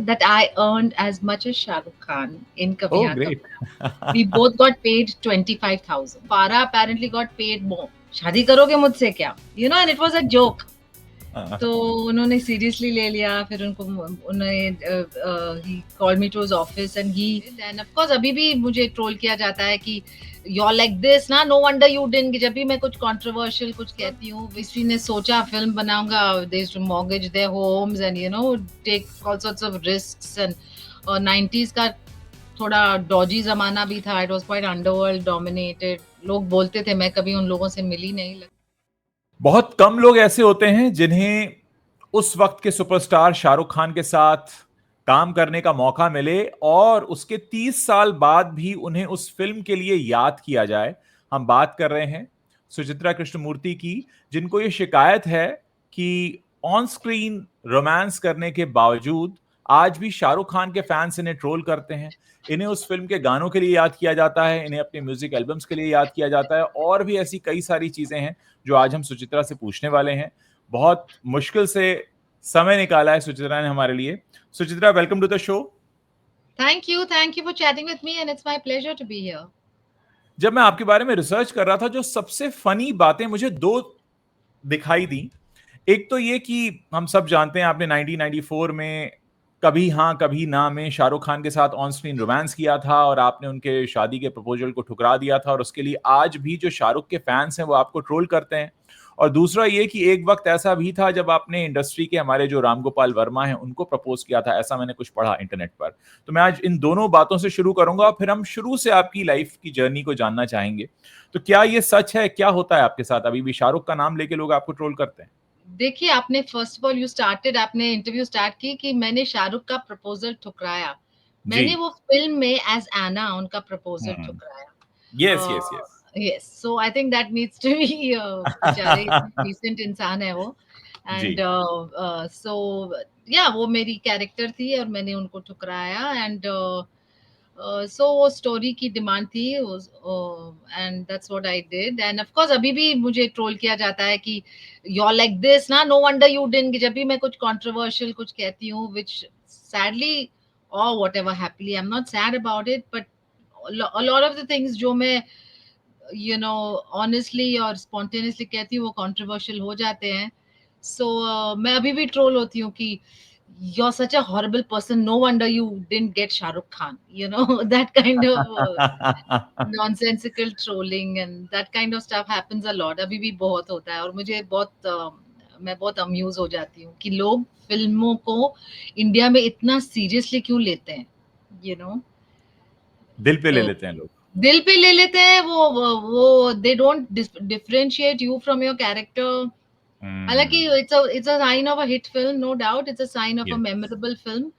that I earned as much as Shah Rukh Khan in Kabhi Oh, Haan great. Kabhi Na. We both got paid 25,000. Farah apparently got paid more. शादी करोगे मुझसे क्या? You know, and it was a joke. तो उन्होंने seriously ले लिया, फिर उनको उन्होंने ही called me to his office and he end of course अभी भी मुझे ट्रोल किया जाता है कि यू आर लाइक दिस ना, नो वंडर यू डिडंट, कि जब भी मैं कुछ कंट्रोवर्शियल कुछ कहती हूँ, किसी ने सोचा फिल्म बनाऊंगा, they used to mortgage their homes and you know take all sorts of risks and 90s का थोड़ा डॉजी जमाना भी था, it was quite underworld dominated, लोग बोलते थे, मैं कभी उन लोगों से मिली नहीं। बहुत कम लोग ऐसे होते हैं जिन्हें उस वक्त के सुपरस्टार शाहरुख खान के साथ काम करने का मौका मिले और उसके 30 साल बाद भी उन्हें उस फिल्म के लिए याद किया जाए। हम बात कर रहे हैं सुचित्रा कृष्णमूर्ति की, जिनको ये शिकायत है कि ऑन स्क्रीन रोमांस करने के बावजूद आज भी शाहरुख खान के फैंस इन्हें ट्रोल करते हैं। इन्हें उस फिल्म के गानों के लिए याद किया जाता है, इन्हें अपने म्यूजिक एल्बम्स के लिए याद किया जाता है, और भी ऐसी कई सारी चीजें हैं जो आज हम सुचित्रा से पूछने वाले हैं। बहुत मुश्किल से समय निकाला है सुचित्रा ने हमारे लिए। Suchitra, welcome to the show. Thank you for chatting with me and it's my pleasure to be here. जब मैं आपके बारे में रिसर्च कर रहा था, जो सबसे फनी बातें मुझे दो दिखाई दी। एक तो ये कि हम सब जानते हैं आपने 1994 में कभी हाँ कभी ना में शाहरुख खान के साथ ऑन स्क्रीन रोमांस किया था और आपने उनके शादी के प्रपोजल को ठुकरा दिया था, और उसके लिए आज भी जो शाहरुख के फैंस हैं वो आपको ट्रोल करते हैं। और दूसरा ये कि एक वक्त ऐसा भी था जब आपने इंडस्ट्री के हमारे जो राम गोपाल वर्मा हैं उनको प्रपोज किया था, ऐसा मैंने कुछ पढ़ा इंटरनेट पर। तो मैं आज इन दोनों बातों से शुरू करूंगा, फिर हम शुरू से आपकी लाइफ की जर्नी को जानना चाहेंगे। तो क्या ये सच है, क्या होता है आपके साथ? अभी भी शाहरुख का नाम लेके लोग आपको ट्रोल करते हैं? देखिए, आपने फर्स्ट ऑफ ऑल आपने इंटरव्यू स्टार्ट की कि मैंने शाहरुख का प्रपोजल ठुकराया। जी। मैंने वो फिल्म में एज एना उनका प्रपोजल ठुकराया। Yes yes yes. Yes, so I think that needs to be, बेचारे डिसेंट इंसान है वो। जी। एंड सो या वो मेरी कैरेक्टर थी और मैंने उनको ठुकराया एंड सो वो स्टोरी की डिमांड थी and that's what I did and of course अभी भी मुझे ट्रोल किया जाता है कि यू आर लाइक दिस ना, नो वंडर यू डिडंट, कि जब भी मैं कुछ कंट्रोवर्शियल कुछ कहती हूँ, व्हिच सैडली और whatever happily I am not sad about it, but a lot of the things जो मैं you know honestly और spontaneously कहती हूँ वो controversial हो जाते हैं। So मैं अभी भी troll होती हूँ कि you're such a horrible person, no wonder you didn't get Shah Rukh Khan, you know, that kind of nonsensical trolling and that kind of stuff happens a lot, अभी भी बहुत होता है और मुझे बहुत मैं बहुत अम्यूज हो जाती हूँ कि लोग फिल्मों को इंडिया में इतना सीरियसली क्यों लेते हैं, you know। दिल पे ले तो लेते हैं लोग। दिल पे ले लेते हैं वो they don't differentiate you from your character. हालांकि it's a sign of a hit film, no doubt it's a sign of a yes. Memorable film,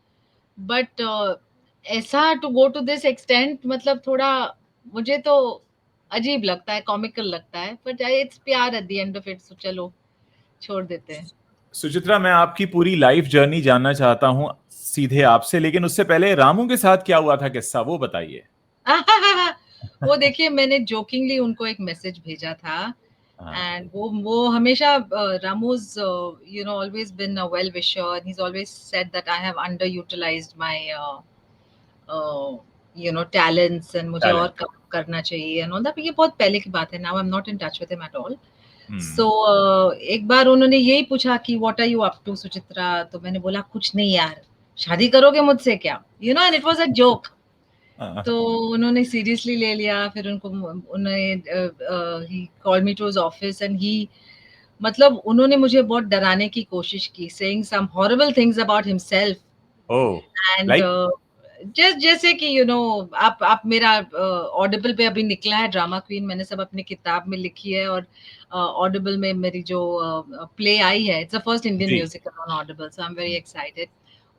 but ऐसा to go to this extent, मतलब थोड़ा मुझे तो अजीब लगता है, कॉमिकल लगता है, बट इट्स प्यार at the end of it, so चलो छोड़ देते हैं। सुचित्रा, मैं आपकी पूरी लाइफ जर्नी जानना चाहता हूं सीधे आपसे, लेकिन उससे पहले रामू के साथ क्या हुआ था किस्सा, वो बताइए। वो देखिए, मैंने जोकिंगली उनको एक मैसेज भेजा था हाँ। एंड वो हमेशा रामूज you know always been a well wisher, he is always said that I have underutilized my you know talents and मुझे और टैलेंट। काम करना चाहिए एंड ऑल दैट। ये बहुत पहले की बात है, now I am not in touch with him at all. So एक बार उन्होंने यही पूछा कि what are you up to Suchitra, तो मैंने बोला कुछ नहीं यार, शादी करोगे मुझसे क्या, you know, and it was a joke. तो उन्होंने सीरियसली ले लिया, फिर उनको उन्होंने ही called me to his office and he मतलब उन्होंने मुझे बहुत डराने की कोशिश की, saying some horrible things about himself oh. And like? Just जैसे कि यू नो आप मेरा ऑडिबल पे अभी निकला है ड्रामा क्वीन, मैंने सब अपनी किताब में लिखी है और ऑडिबल में मेरी जो प्ले आई है, इट्स द फर्स्ट इंडियन जी। Musical on Audible, so I am very excited.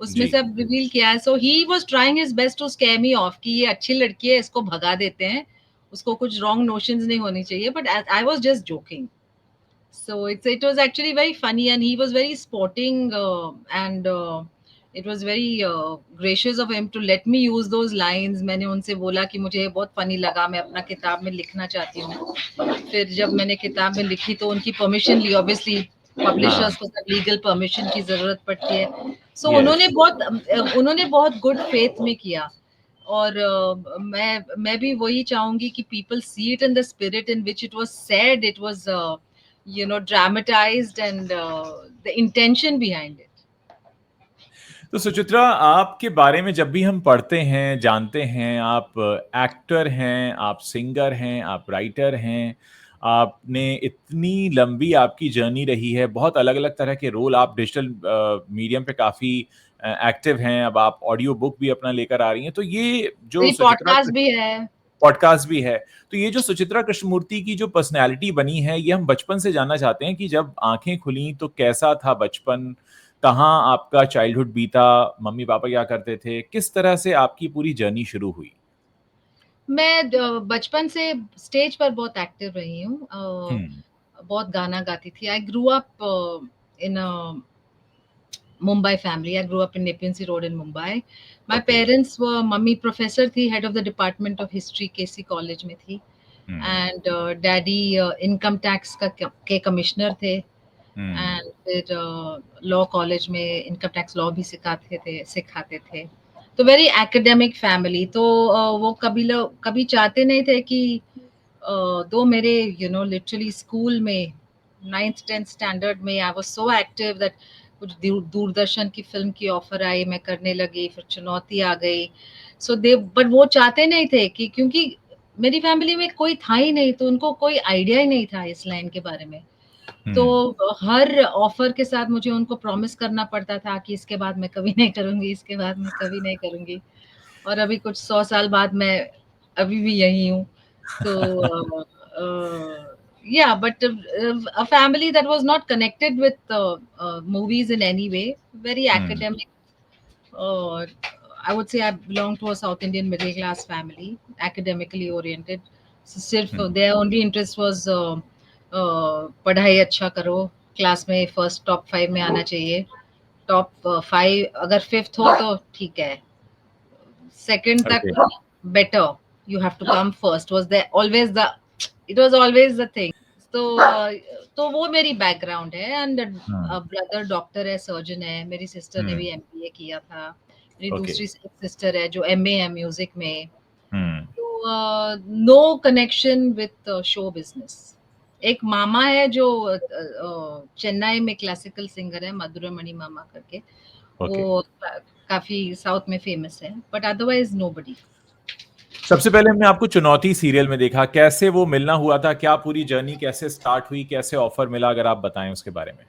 उसमें जी। सब रिवील किया है, so he was trying his best to scare me off कि ये अच्छी लड़की है, इसको भगा देते हैं, उसको कुछ रॉन्ग नोशंस नहीं होनी चाहिए, but I was just joking. So it was actually very funny, and he was very sporting, and it was very gracious of him to let me use those lines. मैंने उनसे बोला कि मुझे ये बहुत funny लगा, मैं अपना किताब में लिखना चाहती हूँ। फिर जब मैंने किताब में लिखी तो उनकी परमिशन ली, obviously हाँ। पब्लिशर्स को सब लीगल परमिशन की जरूरत पड़ती है। सो उन्होंने बहुत गुड फेथ में किया। और मैं भी वही चाहूंगी कि people see it in the spirit in which it was said, it was dramatised, and the intention behind it. तो सुचित्रा, आपके बारे में जब भी हम पढ़ते हैं, जानते हैं, आप एक्टर हैं, आप सिंगर हैं, आप राइटर हैं, आपने इतनी लंबी आपकी जर्नी रही है, बहुत अलग अलग तरह के रोल, आप डिजिटल मीडियम पे काफी एक्टिव हैं, अब आप ऑडियो बुक भी अपना लेकर आ रही हैं। तो ये जो सुचित्रा, पॉडकास्ट भी है। पॉडकास्ट भी है, तो ये जो सुचित्रा कृष्णमूर्ति की जो पर्सनैलिटी बनी है, ये हम बचपन से जानना चाहते हैं कि जब आंखें खुली तो कैसा था बचपन, कहाँ आपका चाइल्डहुड बीता, मम्मी पापा क्या करते थे, किस तरह से आपकी पूरी जर्नी शुरू हुई? मैं बचपन से स्टेज पर बहुत एक्टिव रही हूँ। हम्म। बहुत गाना गाती थी। I grew up in Mumbai family. I grew up in Nepean Sea Road in Mumbai. My okay. parents were, mummy professor थी, head of the department of history KC college में थी, hmm. And daddy income tax के commissioner थे, hmm. And फिर law college में income tax law भी सिखाते थे। तो वेरी एकेडमिक फैमिली। तो वो कभी चाहते नहीं थे कि दो मेरे लिटरली स्कूल में 9th 10th स्टैंडर्ड में I was so active that कुछ दूरदर्शन की फिल्म की ऑफर आई, मैं करने लगी, फिर चुनौती आ गई। सो दे बट वो चाहते नहीं थे कि, क्योंकि मेरी फैमिली में कोई था ही नहीं, तो उनको कोई आइडिया ही नहीं था इस लाइन के बारे में। तो हम्म। हर ऑफर के साथ मुझे उनको प्रॉमिस करना पड़ता था कि इसके बाद मैं कभी नहीं करूंगी, इसके बाद मैं कभी नहीं करूंगी। और अभी कुछ 100 साल बाद मैं अभी भी यही हूँ। तो yeah, but a family that was not connected with movies in any way, very hmm. academic. uh, I would say I belong to a South Indian middle class family, academically oriented. So सिर्फ हम्म। their only interest was पढ़ाई अच्छा करो, class में first top 5 में आना चाहिए, top 5 अगर fifth हो तो ठीक है, सेकंड ओके। तक better, you have to come first, was there always the, it was always the thing. तो तो वो मेरी बैकग्राउंड है। And hmm. ब्रदर डॉक्टर है, सर्जन है, मेरी सिस्टर ने भी हम्म। एमबीए किया था, मेरी ओके। दूसरी सिस्टर है जो एमए है म्यूजिक में। हम्म। तो no connection with show business. एक मामा है जो चेन्नई में क्लासिकल सिंगर है, मधुरा मणि मामा करके, ओके। वो काफी साउथ में फेमस है, बट अदरवाइज नोबडी। सबसे पहले हमने आपको चुनौती सीरियल में देखा, कैसे वो मिलना हुआ था, क्या पूरी जर्नी कैसे स्टार्ट हुई, कैसे ऑफर मिला, अगर आप बताएं उसके बारे में।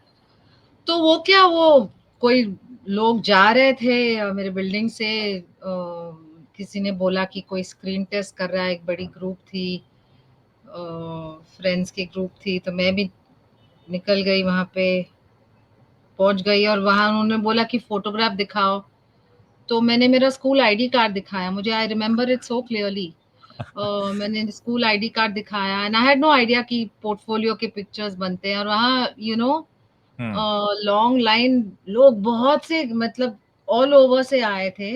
तो वो क्या, वो कोई लोग जा रहे थे मेरे बिल्डिंग से, किसी ने बोला कि कोई स्क्रीन टेस्ट कर रहा है, एक बड़ी ग्रुप थी, फ्रेंड्स की ग्रुप थी, तो मैं भी निकल गई वहां पे, पहुंच गई, और वहां उन्होंने बोला कि फोटोग्राफ दिखाओ। तो मैंने मेरा स्कूल आईडी कार्ड दिखाया, मुझे I remember it so clearly. मैंने स्कूल आईडी कार्ड दिखाया, and I had no idea कि पोर्टफोलियो के पिक्चर्स बनते हैं, और वहाँ हम्म। लॉन्ग लाइन, लोग बहुत से, मतलब ऑल ओवर से आए थे।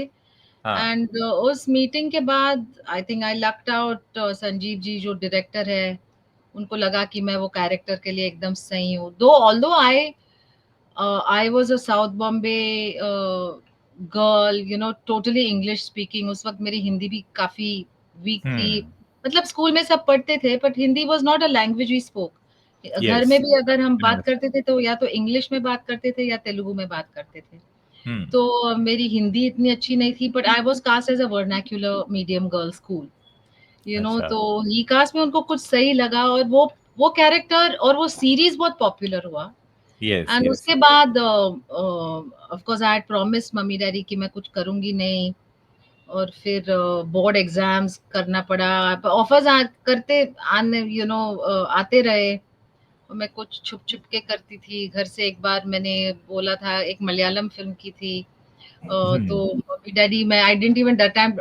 हाँ। एंड उस मीटिंग के बाद I think I lucked out. Sanjeev ji जो डायरेक्टर है, उनको लगा कि मैं वो कैरेक्टर के लिए एकदम सही हूँ। दो although I was a south Bombay girl, totally English speaking. उस वक्त मेरी हिंदी भी काफी वीक थी, हम्म। मतलब स्कूल में सब पढ़ते थे, but Hindi was not a language we spoke. घर यस। में भी अगर हम बात करते थे तो या तो इंग्लिश में बात करते थे या तेलुगु में बात करते थे। हम्म। तो मेरी हिंदी इतनी अच्छी नहीं थी, but I was cast as a vernacular medium girl school, अच्छा। तो ही कास्ट में उनको कुछ सही लगा, और वो कैरेक्टर और वो सीरीज बहुत पॉपुलर हुआ। यस। And yes. उसके बाद of course I had promise mummy daddy कि मैं कुछ करूंगी नहीं। और फिर बोर्ड एग्जाम्स करना पड़ा, ऑफर्स करते आने आते रहे, और मैं कुछ छुप छुप के करती थी घर से। एक बार मैंने बोला था, एक मलयालम फिल्म की थी, हम्म। तो मम्मी डैडी, मैं I didn't even that time,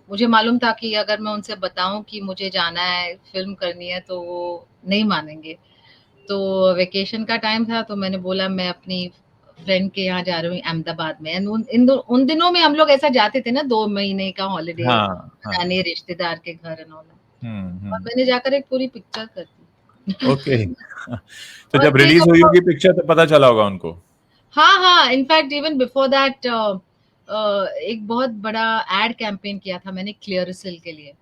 मुझे मालूम था कि अगर मैं उनसे बताऊं कि मुझे जाना है, फिल्म करनी है, तो वो नहीं मानेंगे। तो वेकेशन का टाइम था, तो मैंने बोला मैं अपनी फ्रेंड के यहाँ जा रही हूँ अहमदाबाद में। एंड उन दिनों में हम लोग ऐसा जाते थे ना, 2 महीने का हॉलीडे हाँ। हाँ। मनाने रिश्तेदार के घर एंड ऑल। और हम्म। मैंने जाकर एक पूरी पिक्चर कर दी। ओके। तो और जब फिर रिलीज हुई होगी पिक्चर तो पता चला होगा उनको। हाँ हाँ, इनफैक्ट इवन बिफोर दैट एक बहुत बड़ा एड कैंपेन किया था मैंने क्लियरसिल के लिए।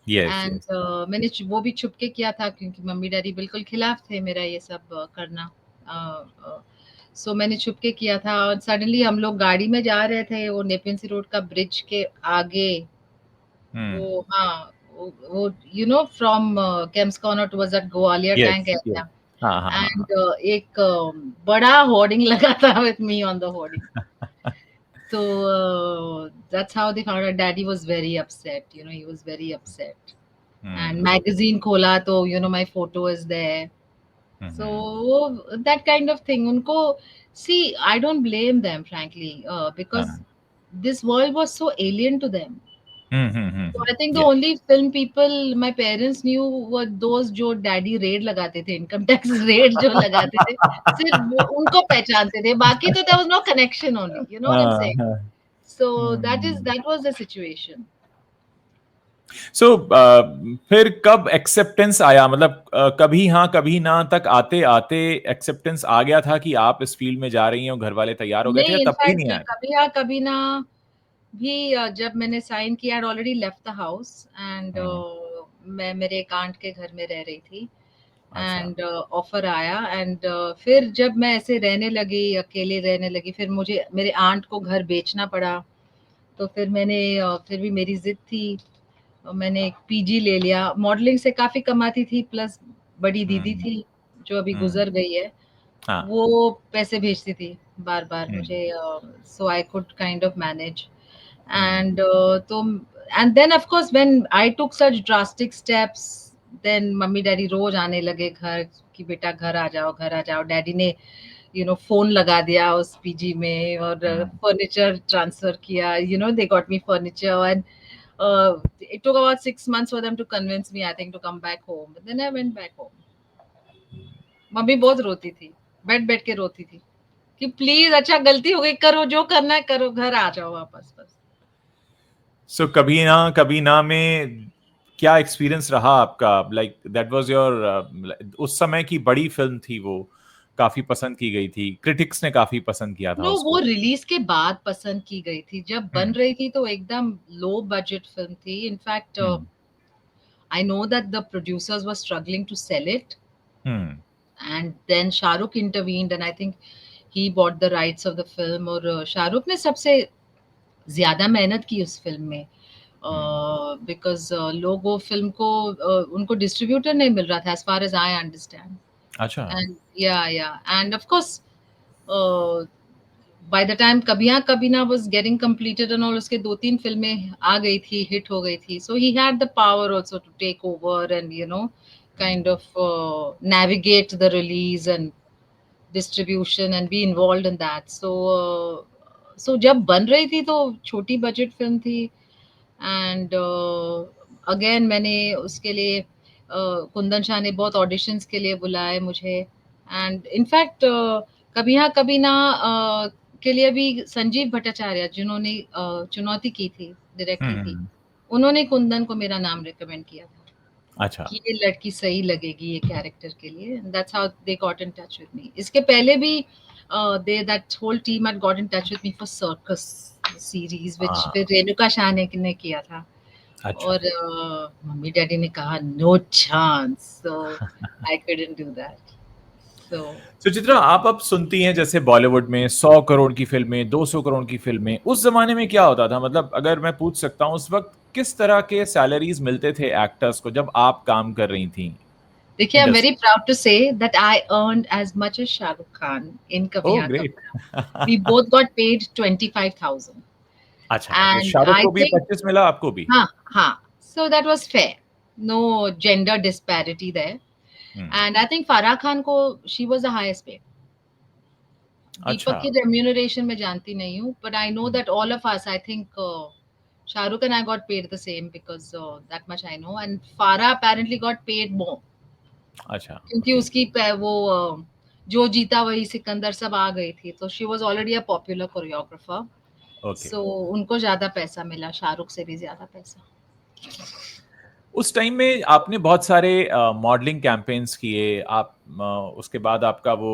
Yes, and yes. मैंने वो भी छुप के किया था क्योंकि मम्मी डैडी बिल्कुल खिलाफ थे मेरा ये सब करना। सो मैंने छुप के किया था और सडनली हम लोग गाड़ी में जा रहे थे वो नेपियन सी रोड का ब्रिज के आगे। हुँ। वो हाँ, वो you know from Kemps Corner towards that Gwalior tank yes, yes. Area. हाँ, हाँ, हाँ, एंड एक बड़ा होर्डिंग लगा था with me on the hoarding. हाँ। So that's how they found out. Daddy was very upset. You know, he was very upset. And hmm, magazine खोला तो you know my photo is there. Hmm, hmm. So that kind of thing. उनको see, I don't blame them frankly, because हाँ। this world was so alien to them. Hmm, hmm, hmm, So hmm. I think the या only film people my parents knew were those जो daddy red लगाते थे, income tax raid जो लगाते थे, सिर्फ वो उनको पहचानते थे, बाकी तो there was no connection only, you know what I'm हाँ, saying? हाँ। So hmm. that was the situation. सो फिर कब एक्सेप्टेंस आया? मतलब कभी हाँ, कभी ना तक आते-आते एक्सेप्टेंस आ गया था कि आप इस फील्ड में जा रही हैं और घर वाले तैयार हो गए थे या नहीं, तब भी इनफैक्ट नहीं आए? कभी हाँ कभी ना भी जब मैंने साइन किया I already left the house and हुँ। मैं मेरे एक आंट के घर में रह रही थी अच्छा। एंड ऑफर आया एंड फिर जब मैं ऐसे रहने लगी अकेले रहने लगी फिर मुझे मेरे आंट को घर बेचना पड़ा। तो फिर मैंने फिर भी मेरी जिद थी। मैंने एक पीजी ले लिया। मॉडलिंग से काफ़ी कमाती थी प्लस बड़ी दीदी हुँ, थी जो अभी हुँ। गुज़र गई है, हाँ। वो पैसे भेजती थी बार-बार हुँ, मुझे so I could kind of manage हुँ, एंड तो and then of course when I took such drastic steps then mummy daddy रोज़ आने लगे घर कि बेटा घर आ जाओ, घर आ जाओ। डैडी ने फ़ोन लगा दिया उस पीजी में और हुँ। फर्नीचर ट्रांसफ़र किया, they got me furniture and it took about 6 months for them to convince me, I think, to come back home. But then I went back home. Mummy बहुत रोती थी, बैठ बैठ के रोती थी कि प्लीज अच्छा गलती हो गई, करो जो करना है करो, घर आ जाओ वापस बस। सो कभी ना में क्या एक्सपीरियंस रहा आपका? लाइक दैट वाज़ योर उस समय की बड़ी फ़िल्म थी वो, काफ़ी पसंद की गई थी, क्रिटिक्स ने काफ़ी पसंद किया था नो, वो उसको। रिलीज के बाद पसंद की गई थी, जब बन हुँ, रही थी तो एकदम लो बजट फिल्म थी। In fact hmm, I know that the producers were struggling to sell it hmm, and then Shahrukh intervened and I think he bought the rights of the film. और शाहरुख ने सबसे ज्यादा मेहनत की उस फिल्म में हुँ। बिकॉज लोग वो फिल्म को उनको डिस्ट्रीब्यूटर नहीं मिल रहा था as far as I understand. अच्छा। And yeah and of course by the time कभी हाँ कभी ना was getting completed and all, उसके दो तीन फिल्में आ गई थी, हिट हो गई थी, so he had the power also to take over and kind of navigate the release and distribution and be involved in that. So जब बन रही थी तो छोटी बजट फिल्म थी एंड अगेन मैंने उसके लिए कुंदन शाह ने बहुत ऑडिशंस के लिए बुलाए मुझे एंड इनफैक्ट कभी हाँ कभी ना के लिए भी संजीव भट्टाचार्य जिन्होंने चुनौती की थी, डायरेक्ट हुँ, की थी, हुँ। उन्होंने कुंदन को मेरा नाम रिकमेंड किया था अच्छा। कि ये लड़की सही लगेगी ये कैरेक्टर के लिए। That's how they got in touch with me. इसके पहले भी they that whole team had got in touch with me for Circus series which हाँ, फिर रेणुका शाह ने किया था। अच्छा। और मम्मी डैडी ने कहा no chance, so I couldn't do that. So Suchitra, आप अब सुनती हैं जैसे बॉलीवुड में 100 करोड़ की फ़िल्में, 200 करोड़ की फ़िल्में, उस ज़माने में क्या होता था? मतलब अगर मैं पूछ सकता हूँ, उस वक़्त किस तरह के सैलरीज़ मिलते थे एक्टर्स को जब आप काम कर रही थीं देखिए, आई एम वेरी इंडस्ट्री में? Proud to say that I earned as much as Shahrukh Khan in कभी ओह हाँ ग्रेट! कभी ना। वी बोथ गॉट पेड 25,000 अच्छा, तो एंड शाहरुख आई को भी थिंक 25 मिला, आपको भी? हाँ, हाँ। So that was fair. No gender disparity there. Hmm, And I think Farah Khan को she was the highest paid. दीपक अच्छा। की remuneration मैं जानती नहीं हूँ, but I know hmm, that all of us, I think Shahrukh and I got paid the same because that much I know. And Farah apparently got paid more अच्छा, क्योंकि okay, उसकी वो जो जीता वही सिकंदर सब आ गई थी, तो she was already a popular choreographer. Okay. So उनको ज्यादा पैसा मिला, शाहरुख से भी ज्यादा पैसा। उस टाइम में आपने बहुत सारे मॉडलिंग कैंपेन्स किए, आप उसके बाद आपका वो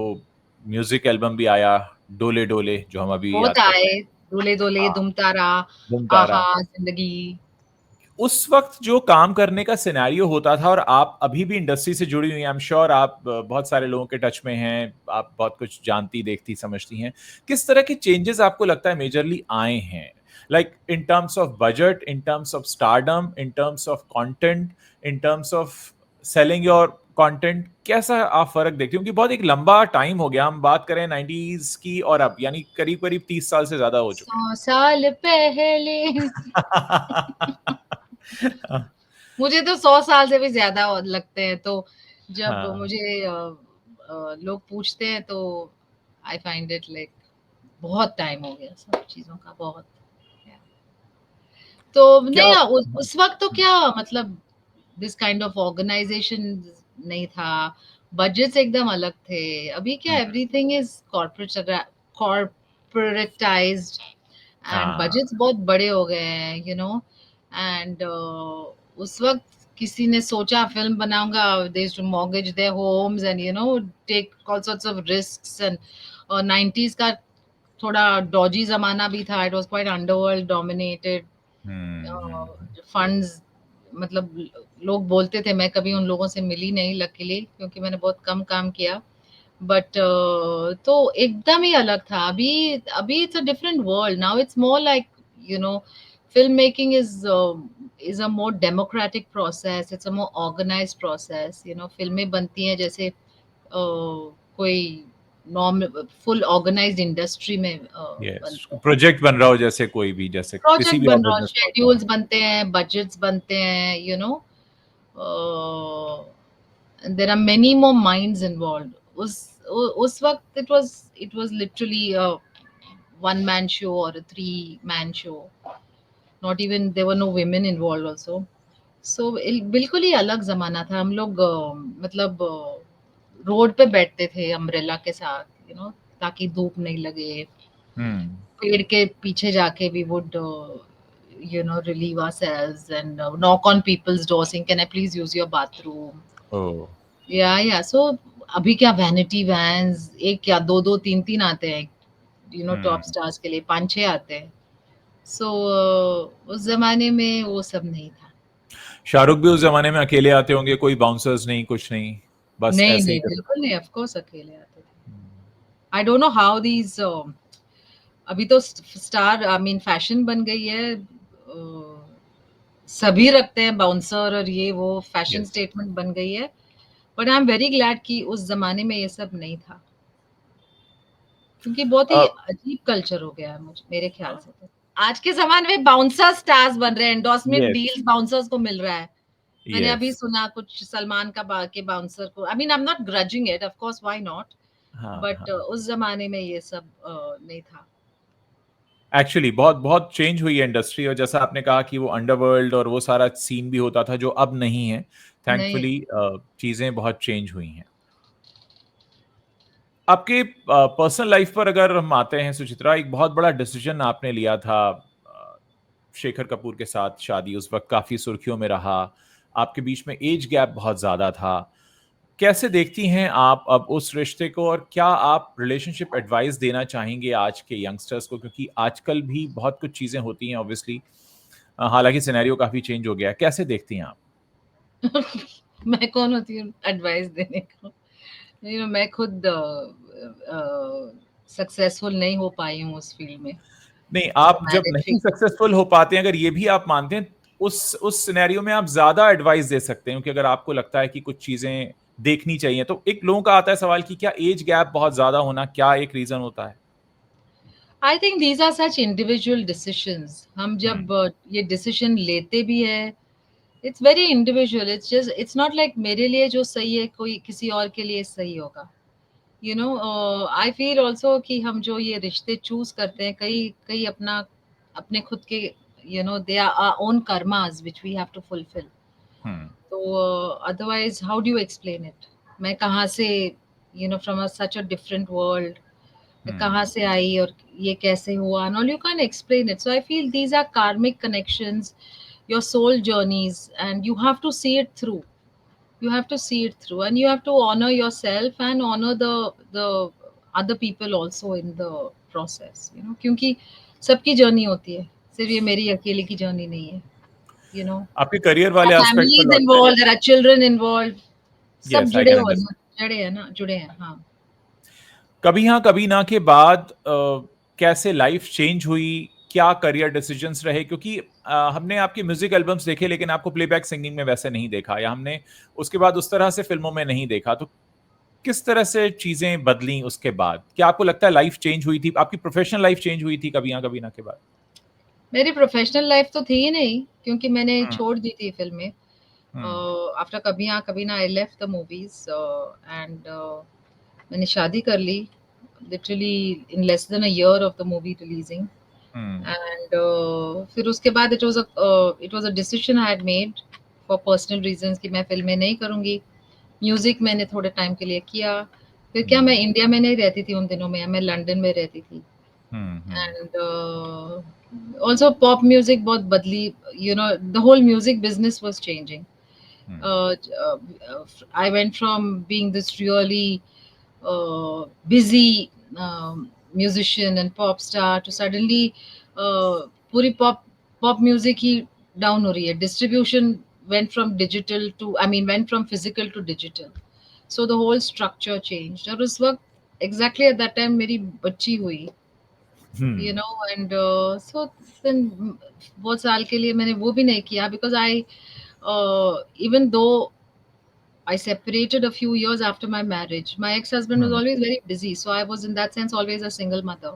म्यूजिक एल्बम भी आया, डोले डोले, जो हम अभी बहुत याद करते आए, हैं। दूल्हे दूल्हे, हाँ, दुम तारा, धूम तारा। आहा, जिंदगी। उस वक्त जो काम करने का सिनेरियो होता था, और आप अभी भी इंडस्ट्री से जुड़ी हुई हैं, आई एम श्योर आप बहुत सारे लोगों के टच में हैं, आप बहुत कुछ जानती, देखती, समझती हैं। किस तरह के चेंजेस आपको लगता है मेजरली आए हैं, like in terms of budget, in terms of stardom, in terms of content, in terms of selling your content? कैसा आप फर्क देखते हो? क्योंकि बहुत एक लंबा टाइम हो गया, हम बात करें 90s की और अब, यानी करीब करीब 30 साल से ज्यादा हो चुके 100 साल पहले। हैं। मुझे तो 100 साल से भी ज्यादा लगते हैं। तो जब हाँ। मुझे लोग पूछते हैं तो आई फाइंड इट लाइक बहुत टाइम हो गया सब चीजों का, बहुत। तो क्या? नहीं, उस वक्त तो क्या मतलब, दिस काइंड ऑफ ऑर्गेनाइजेशन नहीं था, बजट्स एकदम अलग थे। अभी क्या, हम्म, एवरीथिंग इज कॉर्पोरेटाइज्ड, एंड हाँ। बजट्स बहुत बड़े हो गए हैं, एंड उस वक्त किसी ने सोचा फिल्म बनाऊंगा, they used to mortgage their homes and take all sorts of risks. And 90s का थोड़ा डॉजी जमाना भी था, it was quite underworld dominated hmm. Funds. मतलब लोग बोलते थे, मैं कभी उन लोगों से मिली नहीं लकीली, क्योंकि मैंने बहुत कम काम किया। बट तो एकदम ही अलग था। अभी अभी it's a different world now, it's more like you know film making is a more democratic process, it's a more organised process. फिल्में बनती हैं जैसे कोई नॉर्मल फुल ऑर्गेनाइज्ड इंडस्ट्री में यस, बनते हैं। प्रोजेक्ट बन रहा हो जैसे कोई भी, जैसे किसी प्रोजेक्ट भी और बन रहा, बिजनेस में होता है। शेड्यूल्स बनते हैं, बजट्स बनते हैं, there are many more minds involved. उस वक्त it was literally one man show or a 3 man show, not even there were no women involved also. So बिल्कुल ही अलग जमाना था। हम लोग मतलब रोड पे बैठते थे अम्ब्रेला के साथ, ताकि धूप नहीं लगे। हम्म। पेड़ के पीछे जाके we would relieve ourselves and knock on people's doors saying can I please use your bathroom. ओ। या सो अभी क्या, वैनिटी वैन्स एक क्या, दो दो तीन तीन आते हैं, टॉप हम्म। स्टार्स के लिए 5-6 आते हैं। सो उस जमाने में वो सब नहीं था। शाहरुख भी उस जमाने में अकेले आते होंगे, कोई बाउंसर्स नहीं, कुछ नहीं, बस नहीं ऐसे ही नहीं, करते। बिल्कुल नहीं, ऑफ कोर्स अकेले आते थे। I don't know how these, अभी तो स्टार, आई मीन फैशन बन गई है, सभी रखते हैं बाउंसर और ये वो, फैशन यस। स्टेटमेंट बन गई है। But I am very glad कि उस जमाने में ये सब नहीं था, क्योंकि बहुत ही अजीब कल्चर हो गया है मेरे ख्याल से। तो आज के जमाने में बाउंसर स्टार्स बन रहे हैं, एंडोर्समेंट यस। डील्स बाउंसर्स को मिल रहा है। मैंने अभी यस। सुना कुछ सलमान का के बाउंसर को, I mean I am not ग्रजिंग it, of course why not, हाँ, बट हाँ। उस जमाने में ये सब नहीं था। एक्चुअली बहुत बहुत चेंज हुई है इंडस्ट्री, और जैसा आपने कहा कि वो अंडरवर्ल्ड और वो सारा सीन भी होता था जो अब नहीं है। नहीं। थैंकफुली चीजें बहुत चेंज हुई हैं। आपके पर्सनल लाइफ पर अगर हम आते हैं सुचित्रा, एक बहुत बड़ा डिसीजन आपने लिया था, शेखर कपूर के साथ शादी उस वक्त काफी सुर्खियों में रहा, आपके बीच में एज गैप बहुत ज्यादा था। कैसे देखती हैं आप अब उस रिश्ते को, और क्या आप रिलेशनशिप एडवाइस देना चाहेंगे आज के यंगस्टर्स को? क्योंकि आजकल भी बहुत कुछ चीजें होती हैं ऑब्वियसली, हालांकि सिनेरियो काफी चेंज हो गया है। कैसे देखती हैं आप? मैं कौन होती हूँ एडवाइस देने को? मैं खुद सक्सेसफुल नहीं हो पाई हूँ उस फील्ड में, नहीं, आप जब नहीं मैरिज। सक्सेसफुल हो पाते हैं, अगर ये भी आप मानते हैं, उस सिनेरियो में आप ज्यादा एडवाइस दे सकते हैं, क्योंकि अगर आपको लगता है कि कुछ चीजें देखनी चाहिए, तो एक लोगों का आता है सवाल कि क्या एज गैप बहुत ज्यादा होना क्या एक रीजन होता है? I think these are such individual decisions. हम जब हम्म। ये डिसीजन लेते भी है, it's very individual, it's just, it's not like मेरे लिए जो सही है कोई किसी और के लिए सही होगा। आई फील ऑल्सो कि हम जो ये रिश्ते चूज करते हैं, कई कई अपना अपने खुद के, they are our own karmas which we have to fulfil. Hmm. तो otherwise how do you explain it? मैं कहाँ से, from such a different world, मैं हम्म। कहाँ से आई और ये कैसे हुआ, and all you can't explain it. So I feel these are karmic connections, your soul journeys, and you have to see it through. You have to see it through, and you have to honor yourself and honor the other people also in the process, you know, क्योंकि सबकी journey होती है, सिर्फ ये मेरी अकेले की journey नहीं है, you know. आपके करियर There वाले are एस्पेक्ट पर families लौटते हैं। involved, there are children involved, सब यस, आई जुड़े कैन हो अंडरस्टैंड। ना, जुड़े हैं, हाँ. कभी हाँ कभी ना के बाद कैसे लाइफ चेंज हुई, क्या करियर डिसीजंस रहे? क्योंकि हमने आपके म्यूजिक एल्बम्स देखे लेकिन आपको प्लेबैक सिंगिंग में वैसे नहीं देखा, या हमने उसके बाद उस तरह से फिल्मों में नहीं देखा। तो किस तरह से चीजें बदली उसके बाद? क्या आपको लगता है लाइफ चेंज हुई थी, आपकी प्रोफेशनल लाइफ चेंज हुई थी कभी हाँ कभी ना के बाद? मेरी प्रोफेशनल लाइफ तो थी ही नहीं, क्योंकि मैंने हम्म, छोड़ दी थी फिल्में. हम्म, आफ्टर कभी ना I left the movies, and मैंने शादी कर ली literally in less than a year of the movie releasing. Hmm, and फिर उसके बाद it was a decision I had made for personal reasons कि मैं फिल्में नहीं करूंगी. म्यूजिक मैंने थोड़े टाइम के लिए किया. फिर क्या, हम्म, मैं इंडिया में नहीं रहती थी उन दिनों में, मैं लंदन में रहती थी. Hmm, and also pop music बहुत बदली, you know, the whole music business was changing. Hmm, uh, uh, I went from being this really busy musician and pop star to suddenly पूरी pop music ही down हो रही है. Distribution went from digital to, I mean, went from physical to digital. So the whole structure changed. और उस वक्त exactly at that time मेरी बच्ची हुई, you hmm, know. And so then बहुत साल के लिए मैंने वो भी नहीं किया, because I even though I separated a few years after my marriage, my ex-husband was hmm, always very busy, so I was in that sense always a single mother.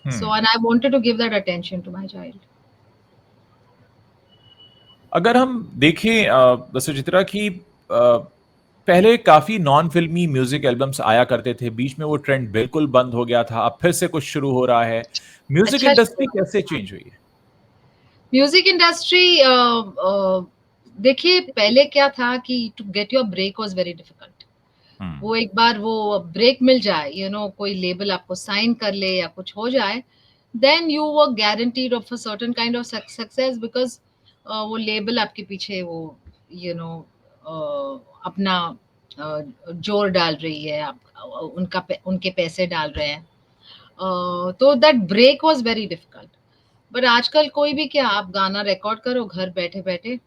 So, hmm. and I wanted to give that attention to my child. अगर हम देखें सुचित्रा की, पहले काफी non फिल्मी music albums आया करते थे, बीच में वो ट्रेंड बिल्कुल बंद हो गया था, अब फिर से कुछ शुरू हो रहा है। म्यूजिक अच्छा इंडस्ट्री शुरू. कैसे चेंज हुई है? म्यूजिक इंडस्ट्री, देखिए पहले क्या था कि to get your break was very difficult. Hmm, वो एक बार वो ब्रेक मिल जाए, यू नो, कोई लेबल आपको साइन कर ले या कुछ हो जाए, then you were guaranteed of a certain kind of success, because वो लेबल आपके पीछे वो, यू नो, अपना जोर डाल रही है, आप उनके पैसे डाल रहे हैं. तो that break was very difficult. But आजकल कोई भी क्या, आप गाना रिकॉर्ड करो घर बैठे बैठे,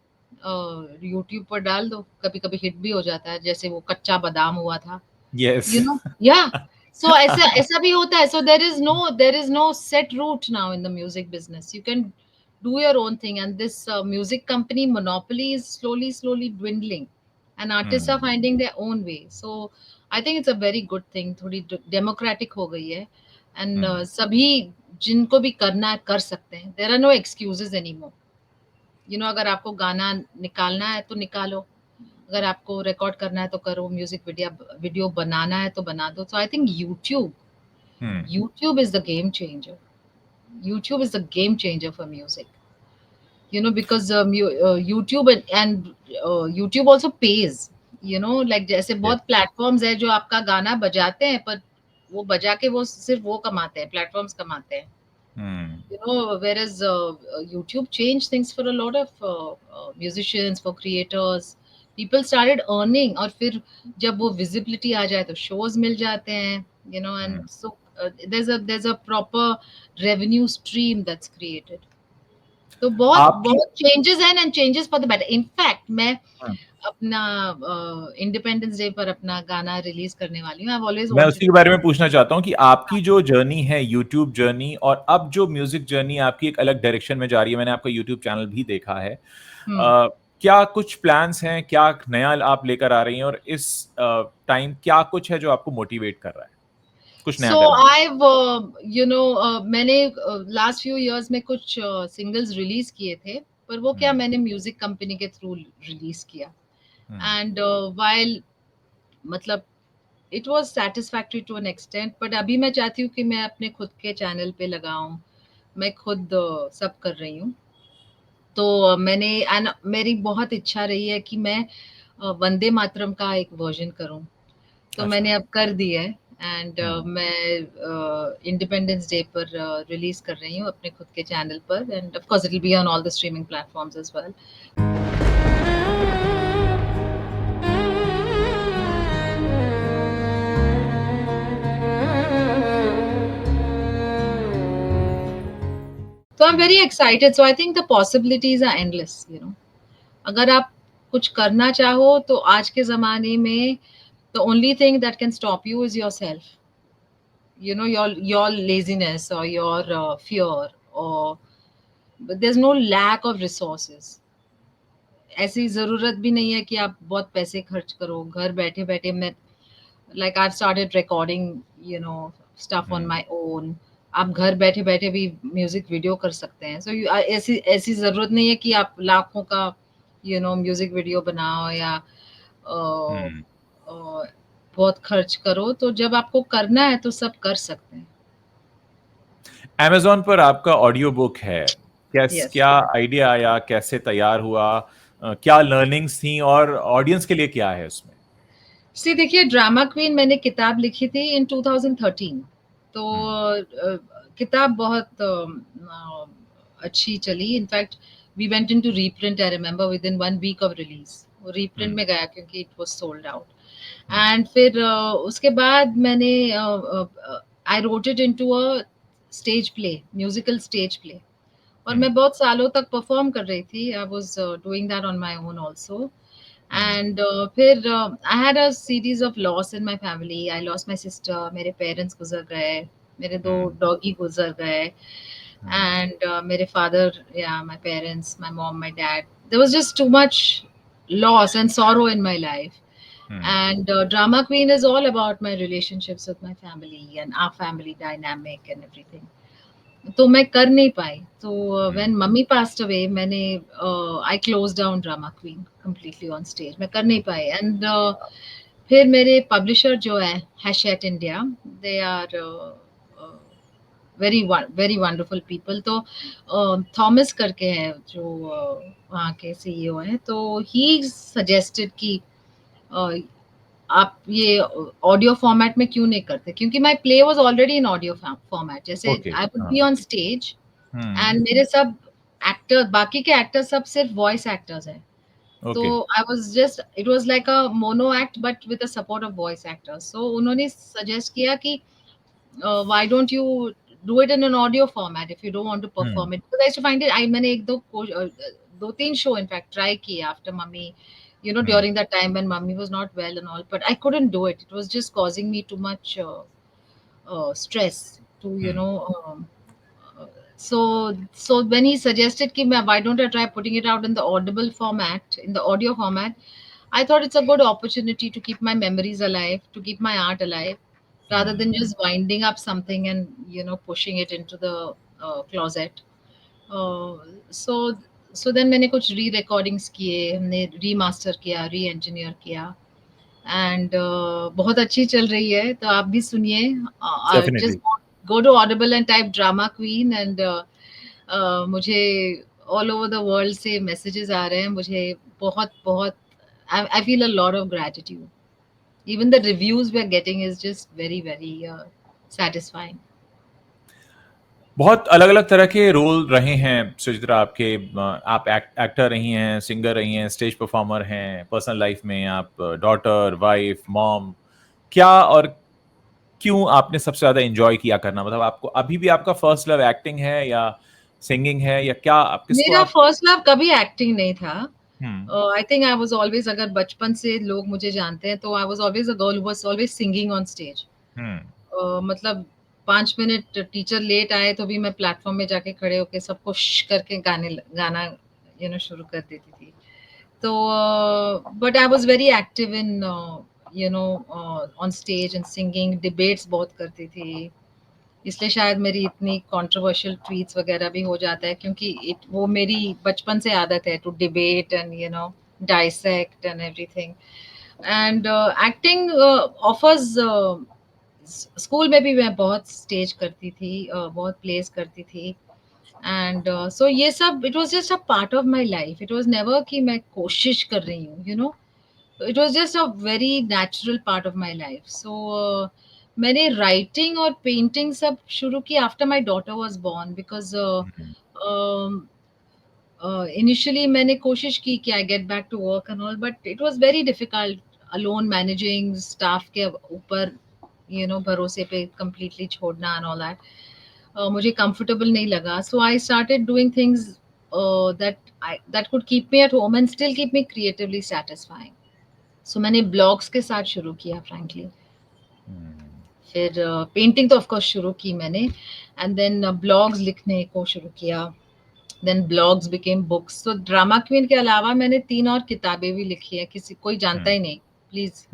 यूट्यूब पर डाल दो, कभी कभी हिट भी हो जाता है, जैसे वो कच्चा बादाम हुआ था, yes. you know. Yeah, so ऐसा ऐसा भी होता है. So there is no set route now in the music business. You can do your own thing, and this music company monopoly is slowly dwindling, and artists are hmm, finding their own way. So I think it's a very good thing. थोड़ी democratic हो गई है, and हम्म, सभी जिनको भी करना है कर सकते हैं. There are no excuses anymore. You know, अगर आपको गाना निकालना है तो निकालो, अगर आपको रिकॉर्ड करना है तो करो, म्यूजिक वीडियो वीडियो बनाना है तो बना दो. So I think hmm, YouTube is the game changer. YouTube is the game changer for music, you know, because YouTube and YouTube also pays, you know, like जैसे yes, बहुत platforms है जो आपका गाना बजाते हैं, पर वो बजा के वो सिर्फ वो कमाते हैं, प्लेटफॉर्म्स कमाते हैं, हम्म, you know. Whereas YouTube changed things for a lot of musicians, for creators. People started earning, और फिर जब वो visibility आ जाए तो shows मिल जाते हैं, you know. And hmm. so there's a proper revenue stream that's created. तो बहुत आपकी, बहुत चेंजेस हैं, and changes for the better. In fact मैं हम्म, अपना इंडिपेंडेंस डे पर अपना गाना रिलीज करने वाली हूँ. आई ऑलवेज मैं वांटेड. उसी के बारे में पूछना चाहता हूँ कि आपकी जो जर्नी है, यूट्यूब जर्नी, और अब जो म्यूजिक जर्नी आपकी एक अलग डायरेक्शन में जा रही है, मैंने आपका यूट्यूब चैनल भी देखा है। हम्म. क्या कुछ प्लान्स हैं, क्या नया आप लेकर आ रही हैं, और इस टाइम क्या कुछ है जो आपको मोटिवेट कर रहा है कुछ नया सो करने के आई यू नो, मैंने लास्ट फ्यू इयर्स में कुछ सिंगल्स रिलीज किए थे, पर वो लिए? क्या, मैंने म्यूजिक कंपनी के थ्रू रिलीज किया. हम्म, एंड वाइल, मतलब it was satisfactory to an extent, but अभी मैं चाहती हूँ कि मैं अपने खुद के चैनल पे लगाऊं. मैं खुद सब कर रही हूँ. तो मैंने, एंड मेरी बहुत इच्छा रही है कि मैं वंदे मातरम का एक वर्जन करूं. तो अच्छा। मैंने अब कर दी है. एंड हम्म। मैं इंडिपेंडेंस डे पर रिलीज कर रही हूँ अपने खुद के चैनल पर, and of course it will be on all the streaming platforms as well. So I'm very excited. So I think the possibilities are endless, you know. अगर आप कुछ करना चाहो तो आज के ज़माने में the only thing that can stop you is yourself. You know, your laziness or your fear, or but there's no lack of resources. ऐसी ज़रूरत भी नहीं है कि आप बहुत पैसे खर्च करो। घर बैठे-बैठे मैं like I've started recording, you know, stuff on hmm, my own. आप घर बैठे-बैठे भी म्यूज़िक वीडियो कर सकते हैं। सो ऐसी ऐसी ज़रूरत नहीं है कि आप लाखों का, you know, म्यूज़िक वीडियो बनाओ या हम्म। बहुत खर्च करो। तो जब आपको करना है तो सब कर सकते हैं। अमेज़न पर आपका ऑडियो बुक है। यस। क्या आइडिया आया? कैसे तैयार हुआ? क्या लर्निंग्स थी और ऑडियंस के लिए क्या है उसमें? सी देखिए, ड्रामा क्वीन मैंने किताब लिखी थी इन 2013। तो हुँ, किताब बहुत अच्छी चली। In fact we went into reprint, I remember with in 1 week of release वो रीप्रिंट हुँ, में गया क्योंकि it was sold out. Hmm, and फिर उसके बाद मैंने I wrote it into a stage play, musical stage play. और हुँ, मैं बहुत सालों तक परफॉर्म कर रही थी। I was doing that on my own also. Hmm, and फिर I had a series of loss in my family. I lost my sister, मेरे पेरेंट्स गुजर गए, मेरे 2 हुँ, डॉगी गुजर गए, हुँ, एंड मेरे फादर, या my parents, my mom, my dad, there was just too much loss and sorrow in my life. Hmm, And Drama Queen is all about my relationships with my family and our family dynamic and everything. तो मैं कर नहीं पाई। तो हुँ, when mummy passed away, मैंने आई close down drama queen completely on stage. मैं कर नहीं पाई। And फिर मेरे पब्लिशर जो है Hachette India, they are very wonderful people. तो थॉमस करके है जो वहाँ के सीईओ हैं। तो ही सजेस्टेड कि uh, आप ये ऑडियो फॉर्मेट में क्यों नहीं करते, क्योंकि my play was already in audio format. जैसे ओके, आई वुड हाँ, be on stage hmm, and मेरे सब एक्टर, बाकी के एक्टर्स सब सिर्फ वॉइस एक्टर्स हैं। तो okay, I was just, it was like a mono act but with the support of voice actors. So उन्होंने सजेस्ट किया कि why don't you do it in an audio format if you don't want to hmm, perform it. Because I used to find it, I मैंने एक दो 2-3 show in fact try किए after mummy, you know, hmm, during that time when mommy was not well and all, but I couldn't do it. It was just causing me too much stress to, you hmm, know, uh, so when he suggested ki why don't I try putting it out in the audible format, in the audio format, I thought it's a good opportunity to keep my memories alive, to keep my art alive, rather hmm, than just winding up something and, you know, pushing it into the closet. So so then मैंने कुछ री recordings किए, हमने remaster किया, री engineer किया। And बहुत अच्छी चल रही है। तो आप भी सुनिए। Definitely. Just go to Audible and type drama queen, and मुझे ऑल ओवर द वर्ल्ड से मैसेजेस आ रहे हैं। मुझे बहुत बहुत I feel a lot of gratitude. Even the reviews we are getting is just very very satisfying. बहुत अलग-अलग तरह के रोल रहे हैं सुचित्रा आपके। आप एक्टर रही हैं, सिंगर रही हैं, स्टेज परफॉर्मर हैं, पर्सनल लाइफ में आप डॉटर, वाइफ, मॉम। क्या और क्यों आपने सबसे ज़्यादा एन्जॉय किया करना? मतलब आपको अभी भी आपका फर्स्ट लव एक्टिंग है या सिंगिंग है या क्या आप किसको मेरा आप फर्स्ट लव कभी एक्टिंग नहीं था। Hmm, I think I was always, अगर बचपन से लोग मुझे जानते हैं तो I was always a girl who was always singing on stage. Hmm, मतलब 5 मिनट टीचर लेट आए तो भी मैं प्लेटफॉर्म में जाके खड़े होके सबको करके गाना, यू नो, शुरू कर देती थी। तो but I was very active in, you know, on stage and singing. Debates बहुत करती थी, इसलिए शायद मेरी इतनी कंट्रोवर्शियल ट्वीट्स वगैरह भी हो जाता है, क्योंकि वो मेरी बचपन से आदत है to debate and, you know, dissect and everything. And acting offers, school में भी मैं बहुत स्टेज करती थी, बहुत प्लेस करती थी। एंड सो ये सब, it was just a part of my life. It was never कि मैं कोशिश कर रही हूँ, you know. It was just a very natural part of my life. So मैंने राइटिंग और पेंटिंग सब शुरू की after my daughter was born, because hmm, initially मैंने कोशिश की कि I get back to work and all, but it was very difficult alone managing staff के ऊपर, यू नो, भरोसे पे कंप्लीटली छोड़ना एंड ऑल दैट। मुझे कंफर्टेबल नहीं लगा, so I started doing things that could keep me at home and still keep me creatively satisfying. सो मैंने blogs के साथ शुरू किया फ्रैंकली। फिर पेंटिंग तो ऑफ कोर्स शुरू की मैंने, एंड देन ब्लॉग्स लिखने को शुरू किया, देन ब्लॉग्स बिकेम बुक्स। तो ड्रामा क्वीन के अलावा मैंने 3 और किताबें भी लिखी है, किसी कोई जानता ही नहीं। प्लीज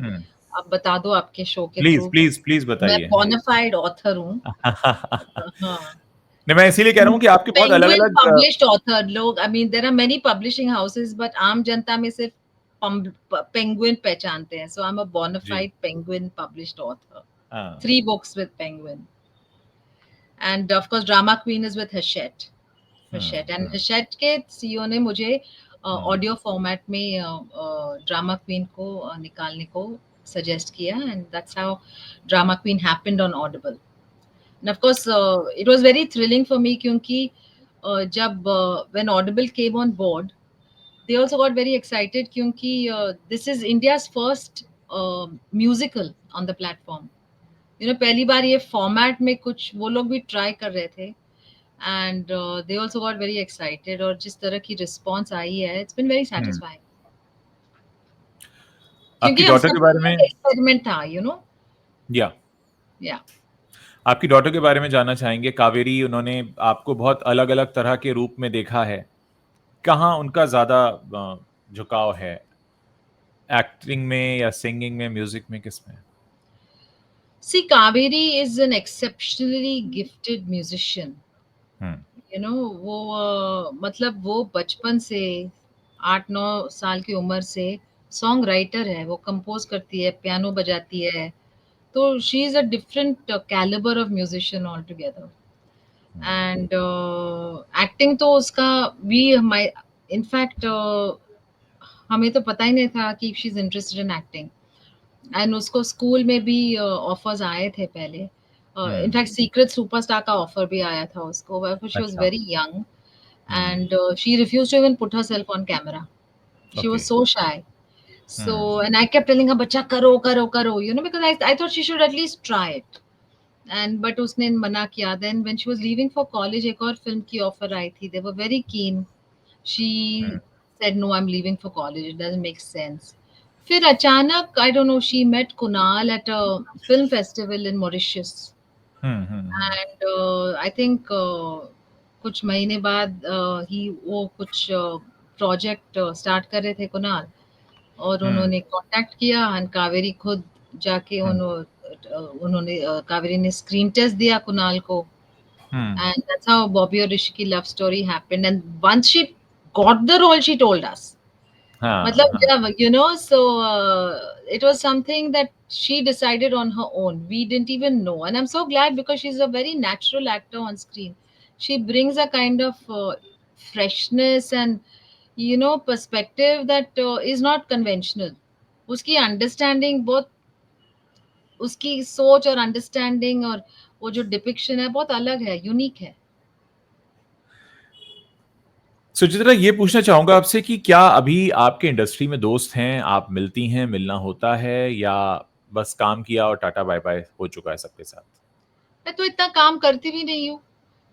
आप बता दो आपके शो के प्लीज थ्रू, प्लीज प्लीज मैं बताइए। बोनाफाइड ऑथर हूँ। हाँ, नहीं, मैं इसीलिए कह रहा हूँ कि आपके बहुत अलग पेंगुइन अलग पब्लिश्ड ऑथर लोग, I mean there are many publishing houses, but आम जनता में सिर्फ पेंगुइन पहचानते हैं। सो आई एम अ जी। बोनाफाइड पेंगुइन पब्लिश्ड ऑथर, हाँ। 3 books with Penguin, and of course drama queen is with Hachette. And Hachette के सीईओ ने मुझे ऑडियो फॉर्मेट में ड्रामा क्वीन को निकालने को सजेस्ट किया, and that's how drama queen happened on Audible. And of course it was very thrilling for me, क्योंकि जब when Audible came on board, they also got very excited क्योंकि this is India's first musical on the platform. पहली बार ये format में कुछ वो लोग भी ट्राई कर रहे थे, and they also got very excited. और जिस तरह की रिस्पांस आई है, इट्स बीन वेरी सेटिस्फाइंग, आपकी क्योंकि हम डॉटर सब के बारे में, एक्सपेरिमेंट था, या या आपकी डॉटर के बारे में जानना चाहेंगे। कावेरी, उन्होंने आपको बहुत अलग अलग तरह के रूप में देखा है, कहाँ उनका ज्यादा झुकाव है, एक्टिंग में या सिंगिंग में, म्यूजिक में, किस में? See, Kaveri is an exceptionally gifted musician. वो मतलब वो बचपन से 8-9 साल की उम्र से सॉन्ग राइटर है, वो कंपोज करती है, पियानो बजाती है। तो she is a different calibre of musician all together. And acting तो उसका भी इनफैक्ट हमें तो पता ही नहीं था कि she is interested in acting, and उसको स्कूल में भी ऑफर्स आए थे पहले। इनफैक्ट सीक्रेट सुपरस्टार का ऑफर भी आया था उसको, बट शी वाज अच्छा। Very young, and she refused to even put herself on camera. She okay. was so shy. So, and I kept telling her, "बच्चा करो करो करो," because I thought she should at least try it. And but उसने मना किया। Then when she was leaving for college, एक और film की ऑफर आई थी। They were very keen. She said, "No, I'm leaving for college. It doesn't make sense." फिर अचानक, I don't know, she met Kunal at a film festival in Mauritius. And I think कुछ महीने बाद ही वो कुछ project start कर रहे थे कुणाल, और उन्होंने कांटेक्ट किया, एंड कावेरी खुद जाके उन्होंने कावेरी ने स्क्रीन टेस्ट दिया कुणाल को, एंड दैट्स हाउ बॉबी और ऋषि की love story happened. And once she got the role, she told us, मतलब जब so it was something that she decided on her own. We didn't even know, and I'm so glad, because she's a very natural actor on screen. She brings a kind of freshness and perspective that is not conventional. उसकी understanding बहुत, उसकी सोच और understanding और वो जो depiction है बहुत अलग है, यूनिक है। सुचित्रा, ये पूछना चाहूंगा आपसे कि क्या अभी आपके इंडस्ट्री में दोस्त हैं, आप मिलती हैं, मिलना होता है, या बस काम किया और टाटा बाय बाय हो चुका है सबके साथ? मैं तो इतना काम करती भी नहीं हूँ,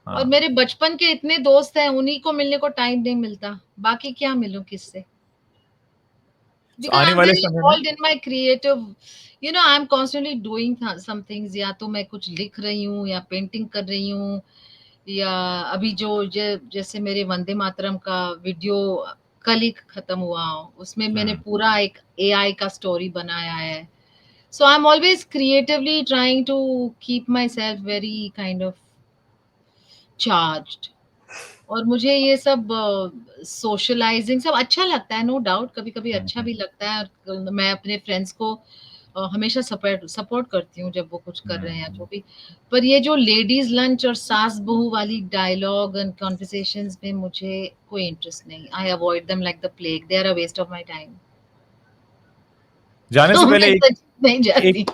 और हाँ। मेरे बचपन के इतने दोस्त हैं, उन्हीं को मिलने को टाइम नहीं मिलता, बाकी क्या मिलूं किससे? तो Because आने I'm वाले very समय में, involved in my creative, I'm constantly doing some things. या तो मैं कुछ लिख रही हूँ, या पेंटिंग कर रही हूँ, या अभी जैसे मेरे वंदे मातरम का वीडियो कल ही खत्म हुआ, उसमें मैंने पूरा एक एआई का स्टोरी बनाया है। So I'm always creatively trying to keep myself very kind of charged. और मुझे ये सब सोशलाइजिंग सब अच्छा लगता है, नो डाउट, कभी कभी अच्छा भी लगता है, और मैं अपने फ्रेंड्स को हमेशा सपोर्ट सपोर्ट करती हूँ जब वो कुछ कर रहे हैं, जो भी। पर ये जो लेडीज लंच और सास बहू वाली डायलॉग एंड कॉन्वर्सेशंस में मुझे कोई इंटरेस्ट नहीं। I avoid them like the plague, they are a waste of my time. जाने तो से पहले मैं एक सच नहीं एक जाती।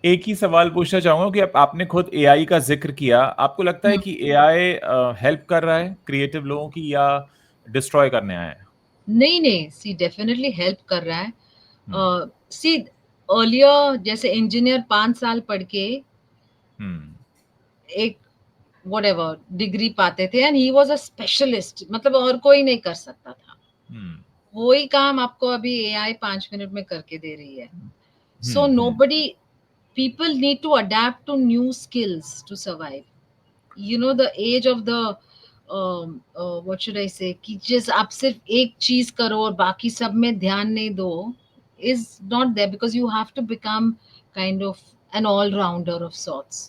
एक ही सवाल पूछना चाहूंगा कि आपने खुद एआई का जिक्र किया, आपको लगता है कि एआई हेल्प कर रहा है क्रिएटिव लोगों की, या डिस्ट्रॉय करने आया है? नहीं नहीं, सी डेफिनेटली हेल्प कर रहा है। हम्म। सी, अर्लियर जैसे इंजीनियर 5 साल पढ़ के हम्म। एक whatever डिग्री पाते थे, and he was a specialist, मतलब और कोई नहीं कर सकता था। वही काम आपको अभी एआई 5 मिनट में करके दे रही है। So nobody, people need to adapt to new skills to survive. You know, the age of the what should I say, कि just आप सिर्फ एक चीज करो और बाकी सब में ध्यान नहीं दो, is not there, because you have to become kind of an all rounder of sorts.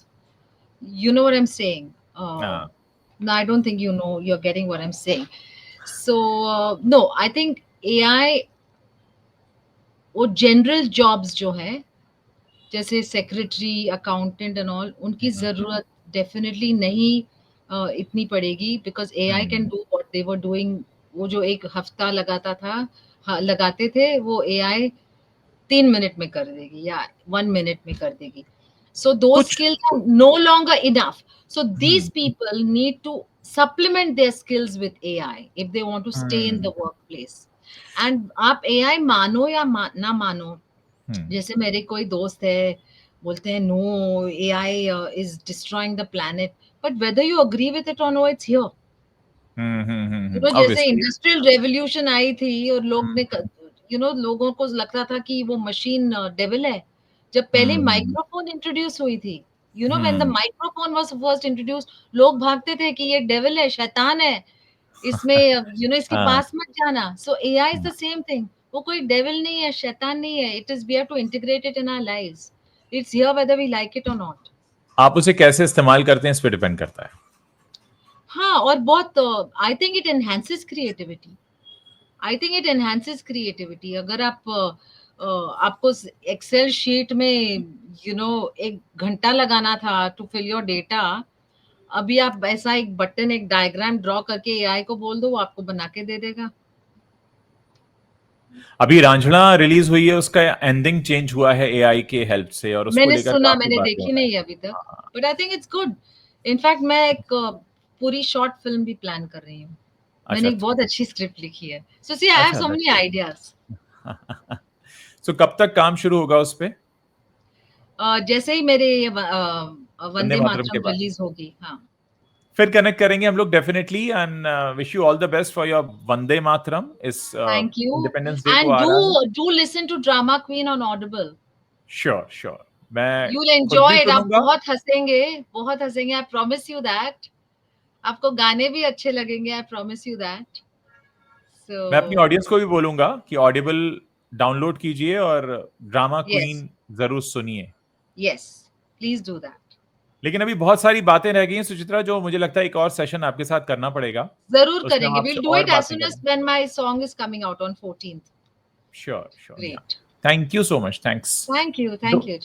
You know what I'm saying? No, I don't think you know, you're getting what I'm saying. So no, I think AI, वो general jobs जो है, जैसे secretary, accountant and all, उनकी जरूरत definitely नहीं इतनी पड़ेगी, because AI can do what they were doing. वो जो एक हफ्ता लगाता था, लगाते थे, वो एआई 3 मिनट में कर देगी या 1 मिनट में कर देगी। So those skills are no longer enough. So these people need to supplement their skills with AI if they want to stay in the workplace. And आप AI मानो या ना मानो, जैसे मेरे कोई दोस्त है, बोलते हैं no, AI is destroying the planet, but whether you agree with it और no, it's here. You know, जैसे इंडस्ट्रियल रेवोल्यूशन आई थी और लोग ने, यू नो, लोगों को लगता था कि वो मशीन डेविल है। जब पहले माइक्रोफोन इंट्रोड्यूस हुई थी, you know, when the microphone was first introduce, लोग भागते थे कि ये डेविल है, शैतान है, इसमें यू नो इसके पास मत जाना। So AI is the same thing. वो कोई डेविल नहीं है, शैतान नहीं है। It is, we have to integrate it in our lives. It's here whether we like it और नॉट। आप उसे कैसे इस्तेमाल करते हैं इस पे डिपेंड करता है। हाँ, और बहुत, I think it enhances creativity. I think it enhances creativity. अगर आप आपको एक्सेल शीट में, यू नो, 1 घंटा लगाना था टू फिल योर डेटा, अभी आप ऐसा एक बटन, एक डायग्राम ड्रॉ करके एआई को बोल दो, वो आपको बना के दे देगा। अभी रांझना रिलीज हुई है, उसका एंडिंग चेंज हुआ है एआई के हेल्प से, और उसको मैंने लेकर सुना, काफी मैंने बातें देखी हो रही नहीं अभी तक, but I think it's good. In fact मैं एक पूरी शॉर्ट फिल्म भी प्लान कर रही हूँ। मैंने एक बहुत अच्छी स्क्रिप्ट लिखी है। So see, I have so many ideas. So कब तक काम शुरू होगा उस पे? जैसे ही मेरे वंदे मातरम रिलीज होगी, हाँ, फिर कनेक्ट करेंगे हम लोग definitely, and wish you all the best for your Vande Mataram. इस इंडिपेंडेंस डे को आ रहा है। And do listen to Drama Queen on Audible. Sure sure, मैं यू विल खुद भी एंजॉय इट। आप सुनूंगा। बहुत हंसेंगे, बहुत हंसेंगे, आई प्रॉमिस यू दैट। आपको गाने भी अच्छे लगेंगे, I promise you that. So, मैं अपनी ऑडियंस को भी बोलूंगा कि ऑडिबल डाउनलोड कीजिए और ड्रामा क्वीन जरूर सुनिए। Yes, please do that. लेकिन अभी बहुत सारी बातें रह गई हैं सुचित्रा, जो मुझे लगता है एक और सेशन आपके साथ करना पड़ेगा। जरूर करेंगे। We'll do it as soon as when my song is coming out on 14th. Sure, sure. Great. Yeah. Thank you so much. Thanks. Thank you. Thank you.